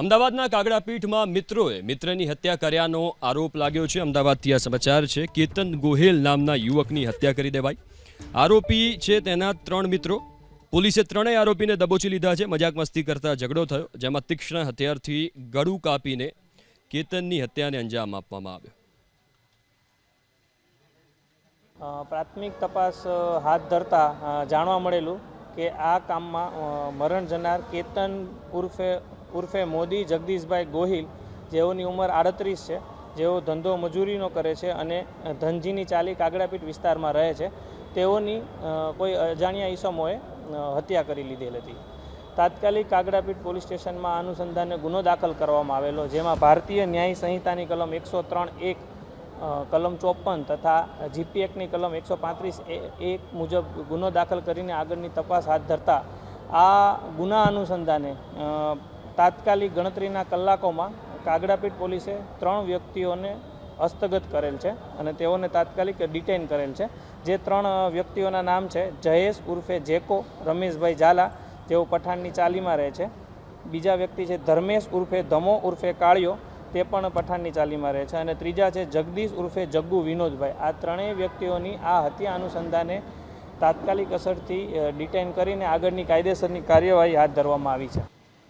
અમદાવાદના કાગડાપીઠમાં મિત્રની હત્યા કર્યાનો આરોપ લાગ્યો છે। અમદાવાદથી આ સમાચાર છે। કેતન ગોહેલ નામના યુવકની હત્યા કરી દેવાઈ। આરોપી છે તેના 3 મિત્રો। પોલીસે ત્રણેય આરોપીને દબોચી લીધા છે। મજાક મસ્તી કરતા ઝઘડો થયો, જેમાં તીક્ષ્ણ હથિયારથી ગળું કાપીને કેતનની હત્યાને અંજામ આપવામાં આવ્યો। પ્રાથમિક તપાસ હાથ ધરતા જાણવા મળેલું કે આ કામમાં મરણ જનાર કેતન ઉર્ફે મોદી જગદીશભાઈ ગોહિલ, જેઓની ઉંમર 38 છે, જેઓ ધંધો મજૂરીનો કરે છે અને ધનજીની ચાલી કાગડાપીઠ વિસ્તારમાં રહે છે, તેઓની કોઈ અજાણ્યા ઈસમોએ હત્યા કરી લીધેલ હતી। તાત્કાલિક કાગડાપીઠ પોલીસ સ્ટેશનમાં આ અનુસંધાને ગુનો દાખલ કરવામાં આવેલો, જેમાં ભારતીય ન્યાય સંહિતાની કલમ 103(1), કલમ 54 તથા જીપી એક્ટની કલમ 135(1) મુજબ ગુનો દાખલ કરીને આગળની તપાસ હાથ ધરતા આ ગુના અનુસંધાને તાત્કાલિક ગણતરીના કલાકોમાં કાગડાપીઠ પોલીસે 3 વ્યક્તિઓને હસ્તગત કરેલ છે અને તેઓને તાત્કાલિક ડિટેઇન કરેલ છે। જે 3 વ્યક્તિઓના નામ છે જયેશ ઉર્ફે જેકો રમેશભાઈ ઝાલા, જેઓ પઠાણની ચાલીમાં રહે છે। બીજા વ્યક્તિ છે ધર્મેશ ઉર્ફે ધમો ઉર્ફે કાળિયો, તે પણ પઠાણની ચાલીમાં રહે છે। અને ત્રીજા છે જગદીશ ઉર્ફે જગ્ગુ વિનોદભાઈ। આ 3 વ્યક્તિઓની આ હત્યા અનુસંધાને તાત્કાલિક અસરથી ડિટેઇન કરીને આગળની કાયદેસરની કાર્યવાહી હાથ ધરવામાં આવી છે।